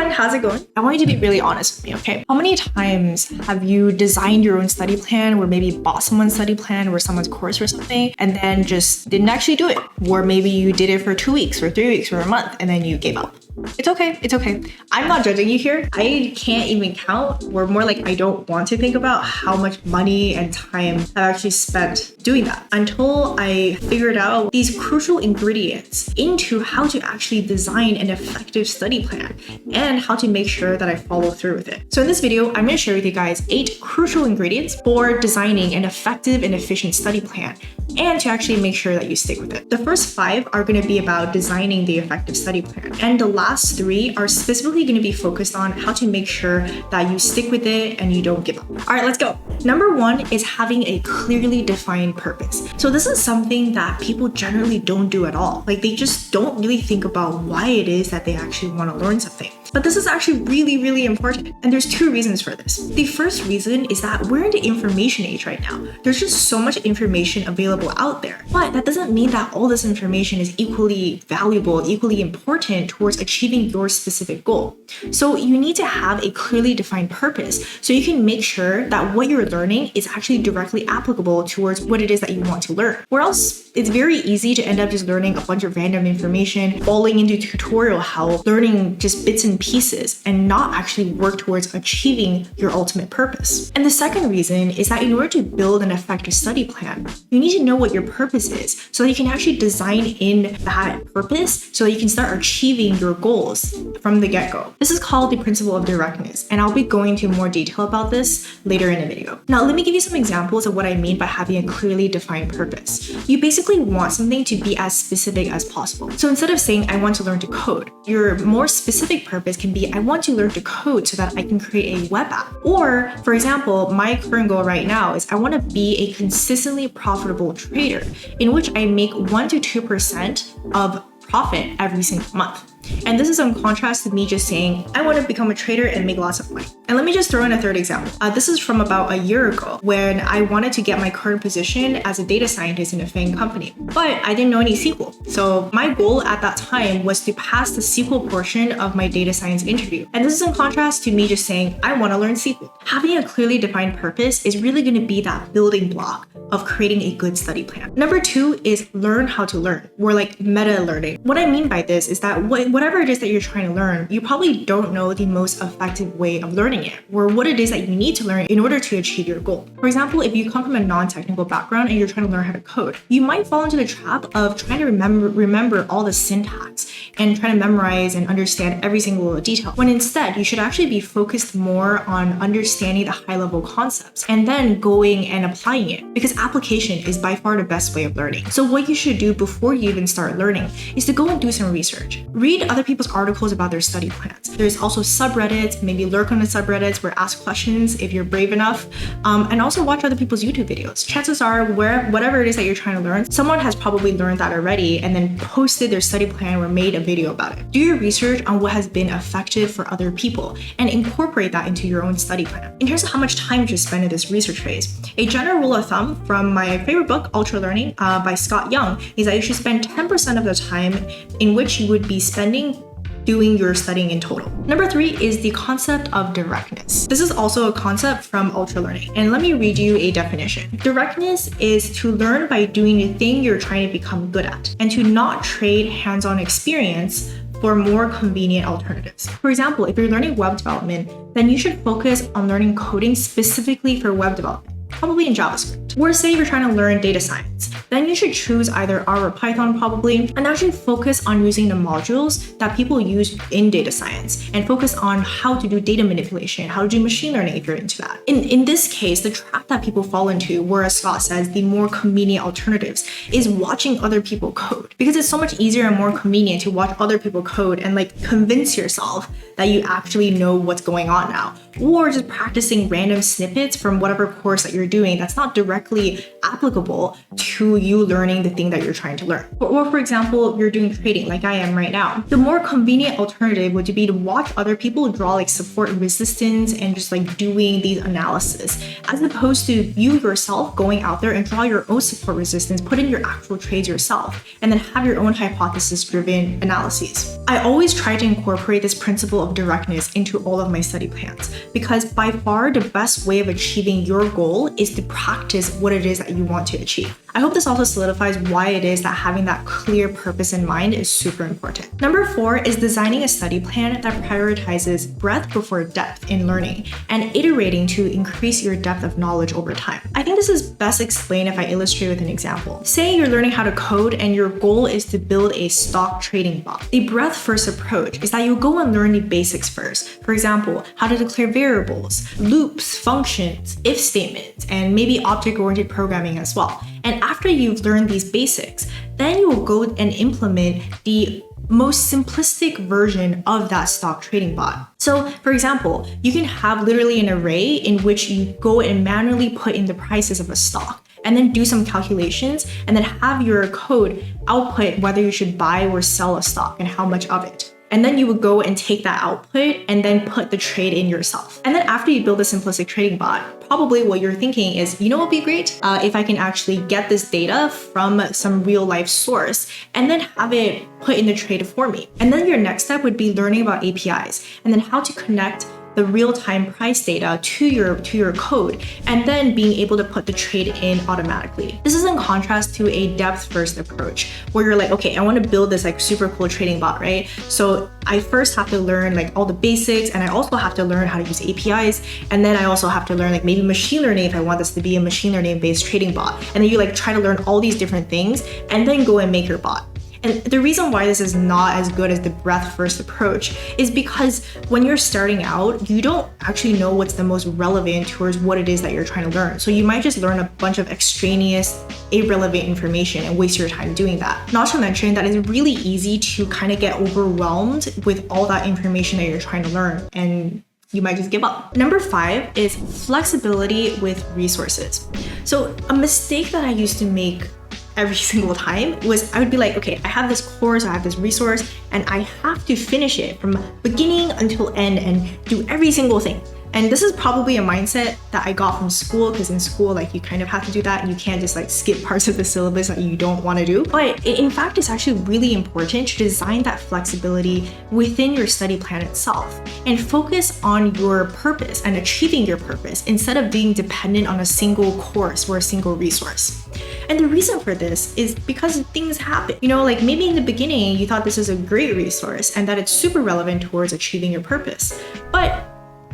everyone, how's it going? I want you to be really honest with me, okay? How many times have you designed your own study plan or maybe bought someone's study plan or someone's course or something and then just didn't actually do it? Or maybe you did it for 2 weeks or 3 weeks or a month and then you gave up. It's okay. It's okay. I'm not judging you here. I can't even count, or more like I don't want to think about how much money and time I've actually spent doing that until I figured out these crucial ingredients into how to actually design an effective study plan and how to make sure that I follow through with it. So in this video, I'm going to share with you guys 8 crucial ingredients for designing an effective and efficient study plan and to actually make sure that you stick with it. The first 5 are going to be about designing the effective study plan, and the last 3 are specifically going to be focused on how to make sure that you stick with it and you don't give up. All right, let's go. Number 1 is having a clearly defined purpose. So this is something that people generally don't do at all. Like they just don't really think about why it is that they actually want to learn something. But this is actually really, really important. And there's 2 reasons for this. The first reason is that we're in the information age right now. There's just so much information available out there. But that doesn't mean that all this information is equally valuable, equally important towards achieving your specific goal. So you need to have a clearly defined purpose so you can make sure that what you're learning is actually directly applicable towards what it is that you want to learn. Or else it's very easy to end up just learning a bunch of random information, falling into tutorial help, learning just bits and pieces and not actually work towards achieving your ultimate purpose. And the second reason is that in order to build an effective study plan, you need to know what your purpose is so that you can actually design in that purpose so that you can start achieving your goals from the get-go. This is called the principle of directness, and I'll be going into more detail about this later in the video. Now, let me give you some examples of what I mean by having a clearly defined purpose. You basically want something to be as specific as possible. So instead of saying, I want to learn to code, your more specific purpose can be, I want to learn to code so that I can create a web app. Or, for example, my current goal right now is I want to be a consistently profitable trader in which I make 1 to 2% of profit every single month. And this is in contrast to me just saying, I want to become a trader and make lots of money. And let me just throw in a third example. This is from about a year ago when I wanted to get my current position as a data scientist in a FANG company, but I didn't know any SQL. So my goal at that time was to pass the SQL portion of my data science interview. And this is in contrast to me just saying, I want to learn SQL. Having a clearly defined purpose is really going to be that building block of creating a good study plan. Number 2 is learn how to learn, or like meta learning. What I mean by this is that whatever it is that you're trying to learn, you probably don't know the most effective way of learning it, or what it is that you need to learn in order to achieve your goal. For example, if you come from a non-technical background and you're trying to learn how to code, you might fall into the trap of trying to remember all the syntax and trying to memorize and understand every single little detail, when instead you should actually be focused more on understanding the high-level concepts and then going and applying it, because application is by far the best way of learning. So what you should do before you even start learning is to go and do some research. Read other people's articles about their study plans. There's also subreddits, maybe lurk on the subreddits where ask questions if you're brave enough, and also watch other people's YouTube videos. Chances are whatever it is that you're trying to learn, someone has probably learned that already and then posted their study plan or made a video about it. Do your research on what has been effective for other people and incorporate that into your own study plan. In terms of how much time you should spend in this research phase, a general rule of thumb from my favorite book, Ultra Learning by Scott Young, is that you should spend 10% of the time in which you would be spending doing your studying in total. Number 3 is the concept of directness. This is also a concept from Ultra Learning, and let me read you a definition. Directness is to learn by doing the thing you're trying to become good at, and to not trade hands-on experience for more convenient alternatives. For example, if you're learning web development, then you should focus on learning coding specifically for web development, probably in JavaScript. Or say you're trying to learn data science, then you should choose either R or Python probably, and actually focus on using the modules that people use in data science and focus on how to do data manipulation, how to do machine learning if you're into that. In this case, the trap that people fall into, whereas Scott says the more convenient alternatives, is watching other people code, because it's so much easier and more convenient to watch other people code and like convince yourself that you actually know what's going on now, or just practicing random snippets from whatever course that you're doing that's not directly directly applicable to you learning the thing that you're trying to learn. Or for example, you're doing trading like I am right now. The more convenient alternative would be to watch other people draw like support and resistance and just like doing these analysis, as opposed to you yourself going out there and draw your own support resistance, put in your actual trades yourself, and then have your own hypothesis-driven analyses. I always try to incorporate this principle of directness into all of my study plans, because by far the best way of achieving your goal is to practice what it is that you want to achieve. I hope this also solidifies why it is that having that clear purpose in mind is super important. Number 4 is designing a study plan that prioritizes breadth before depth in learning and iterating to increase your depth of knowledge over time. I think this is best explained if I illustrate with an example. Say you're learning how to code and your goal is to build a stock trading bot. The breadth first approach is that you go and learn the basics first. For example, how to declare variables, loops, functions, if statements, and maybe object-oriented programming as well. And after you've learned these basics, then you will go and implement the most simplistic version of that stock trading bot. So for example, you can have literally an array in which you go and manually put in the prices of a stock and then do some calculations and then have your code output whether you should buy or sell a stock and how much of it. And then you would go and take that output and then put the trade in yourself. And then after you build a simplistic trading bot, probably what you're thinking is, you know what would be great? If I can actually get this data from some real life source and then have it put in the trade for me. And then your next step would be learning about APIs and then how to connect the real-time price data to your code, and then being able to put the trade in automatically. This is in contrast to a depth-first approach, where you're like, okay, I want to build this like super cool trading bot, right? So I first have to learn like all the basics, and I also have to learn how to use APIs, and then I also have to learn like maybe machine learning if I want this to be a machine learning-based trading bot. And then you like try to learn all these different things, and then go and make your bot. And the reason why this is not as good as the breadth first approach is because when you're starting out, you don't actually know what's the most relevant towards what it is that you're trying to learn. So you might just learn a bunch of extraneous, irrelevant information and waste your time doing that. Not to mention that it's really easy to kind of get overwhelmed with all that information that you're trying to learn, and you might just give up. Number 5 is flexibility with resources. So a mistake that I used to make every single time was I would be like, okay, I have this course, I have this resource, and I have to finish it from beginning until end and do every single thing. And this is probably a mindset that I got from school, because in school, like you kind of have to do that and you can't just like skip parts of the syllabus that you don't want to do. But in fact, it's actually really important to design that flexibility within your study plan itself and focus on your purpose and achieving your purpose instead of being dependent on a single course or a single resource. And the reason for this is because things happen. You know, like maybe in the beginning, you thought this is a great resource and that it's super relevant towards achieving your purpose. But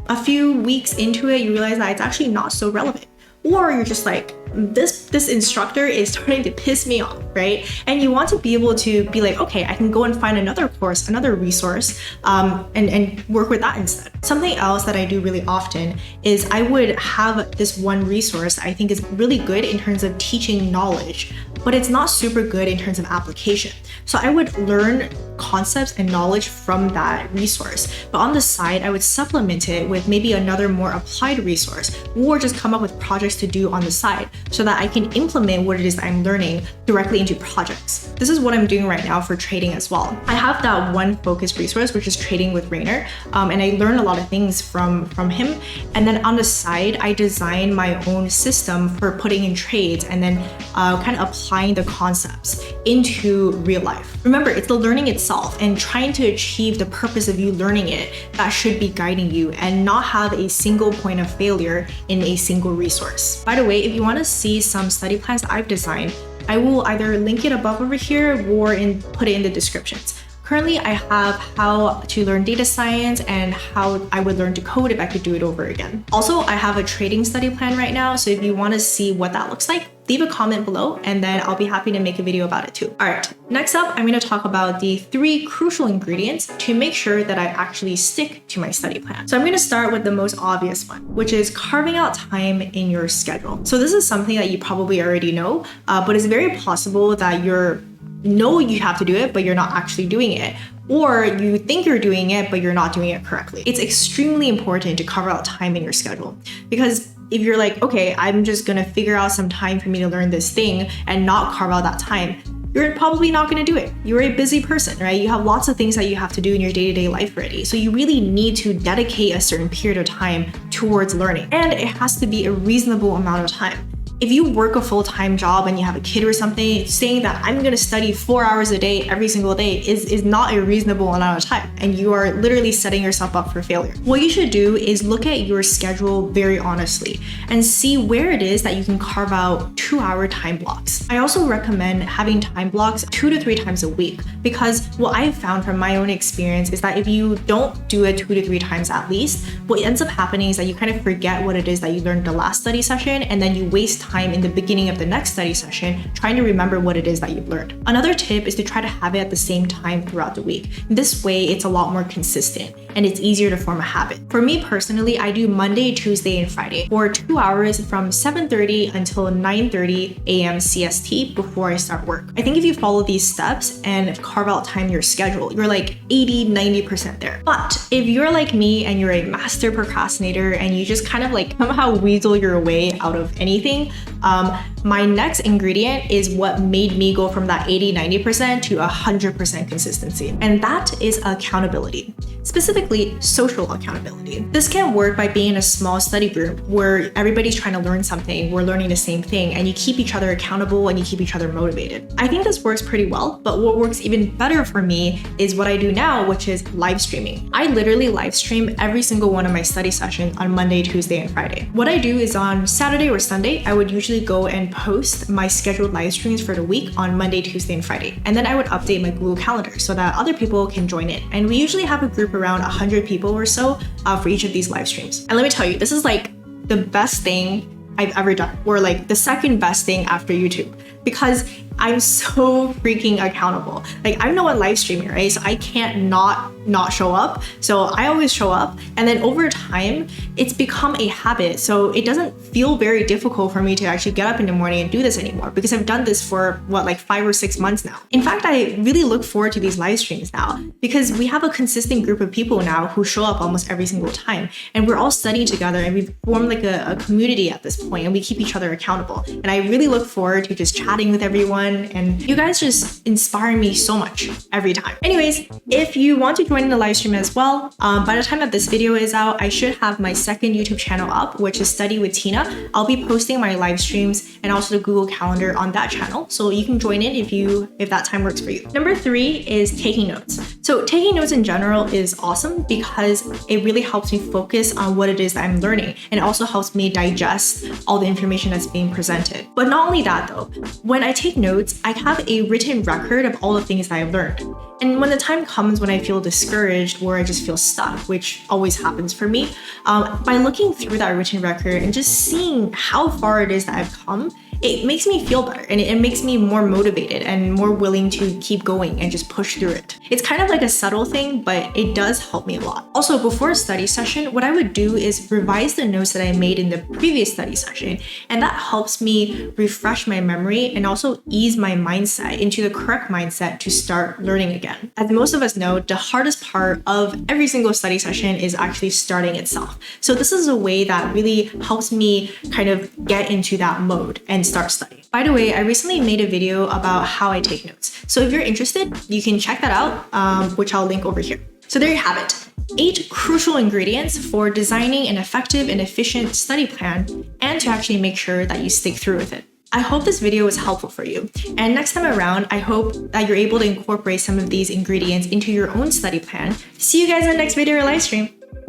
a few weeks into it, you realize that it's actually not so relevant. Or you're just like, this instructor is starting to piss me off, right? And you want to be able to be like, okay, I can go and find another course, another resource, and work with that instead. Something else that I do really often is I would have this one resource that I think is really good in terms of teaching knowledge, but it's not super good in terms of application. So I would learn concepts and knowledge from that resource, but on the side, I would supplement it with maybe another more applied resource, or just come up with projects to do on the side so that I can implement what it is that I'm learning directly into projects. This is what I'm doing right now for trading as well. I have that one focused resource, which is trading with Rainer, and I learn a lot of things from him. And then on the side, I design my own system for putting in trades and then kind of applying the concepts into real life. Remember, it's the learning itself and trying to achieve the purpose of you learning it that should be guiding you, and not have a single point of failure in a single resource. By the way, if you want to see some study plans that I've designed, I will either link it above over here or put it in the descriptions. Currently, I have how to learn data science and how I would learn to code if I could do it over again. Also, I have a trading study plan right now, so if you want to see what that looks like, leave a comment below and then I'll be happy to make a video about it too. All right, next up, I'm going to talk about the 3 crucial ingredients to make sure that I actually stick to my study plan. So I'm going to start with the most obvious one, which is carving out time in your schedule. So this is something that you probably already know, but it's very possible that you have to do it, but you're not actually doing it. Or you think you're doing it, but you're not doing it correctly. It's extremely important to carve out time in your schedule, because if you're like, okay, I'm just gonna figure out some time for me to learn this thing and not carve out that time, you're probably not going to do it. You're a busy person, right? You have lots of things that you have to do in your day-to-day life already. So you really need to dedicate a certain period of time towards learning. And it has to be a reasonable amount of time. If you work a full-time job and you have a kid or something, saying that I'm going to study 4 hours a day every single day is not a reasonable amount of time, and you are literally setting yourself up for failure. What you should do is look at your schedule very honestly and see where it is that you can carve out 2-hour time blocks. I also recommend having time blocks 2 to 3 times a week, because what I've found from my own experience is that if you don't do it 2 to 3 times at least, what ends up happening is that you kind of forget what it is that you learned the last study session, and then you waste time in the beginning of the next study session trying to remember what it is that you've learned. Another tip is to try to have it at the same time throughout the week. This way, it's a lot more consistent and it's easier to form a habit. For me personally, I do Monday, Tuesday, and Friday for 2 hours from 7:30 until 9:30 a.m. CST before I start work. I think if you follow these steps and carve out time in your schedule, you're like 80-90% there. But if you're like me and you're a master procrastinator and you just kind of like somehow weasel your way out of anything, my next ingredient is what made me go from that 80-90% to 100% consistency. And that is accountability, specifically social accountability. This can work by being in a small study group where everybody's trying to learn something, we're learning the same thing, and you keep each other accountable and you keep each other motivated. I think this works pretty well, but what works even better for me is what I do now, which is live streaming. I literally live stream every single one of my study sessions on Monday, Tuesday, and Friday. What I do is on Saturday or Sunday, I would usually go and post my scheduled live streams for the week on Monday, Tuesday, and Friday. And then I would update my Google Calendar so that other people can join in. And we usually have a group around 100 people or so for each of these live streams. And let me tell you, this is like the best thing I've ever done, or like the second best thing after YouTube, because I'm so freaking accountable. Like, I'm no one live streaming, right? So I can't not show up. So I always show up. And then over time, it's become a habit. So it doesn't feel very difficult for me to actually get up in the morning and do this anymore, because I've done this for like 5 or 6 months now. In fact, I really look forward to these live streams now because we have a consistent group of people now who show up almost every single time. And we're all studying together and we've formed like a community at this point, and we keep each other accountable. And I really look forward to just chatting with everyone. And you guys just inspire me so much every time. Anyways, if you want to join the live stream as well, by the time that this video is out, I should have my second YouTube channel up, which is Study with Tina. I'll be posting my live streams and also the Google Calendar on that channel. So you can join in if that time works for you. Number 3 is taking notes. So taking notes in general is awesome because it really helps me focus on what it is that I'm learning. And it also helps me digest all the information that's being presented. But not only that though, when I take notes, I have a written record of all the things that I've learned. And when the time comes when I feel discouraged or I just feel stuck, which always happens for me, by looking through that written record and just seeing how far it is that I've come, it makes me feel better and it makes me more motivated and more willing to keep going and just push through it. It's kind of like a subtle thing, but it does help me a lot. Also, before a study session, what I would do is revise the notes that I made in the previous study session, and that helps me refresh my memory and also ease my mindset into the correct mindset to start learning again. As most of us know, the hardest part of every single study session is actually starting itself. So this is a way that really helps me kind of get into that mode and start studying. By the way, I recently made a video about how I take notes. So if you're interested, you can check that out, which I'll link over here. So there you have it. 8 crucial ingredients for designing an effective and efficient study plan, and to actually make sure that you stick through with it. I hope this video was helpful for you. And next time around, I hope that you're able to incorporate some of these ingredients into your own study plan. See you guys in the next video or live stream.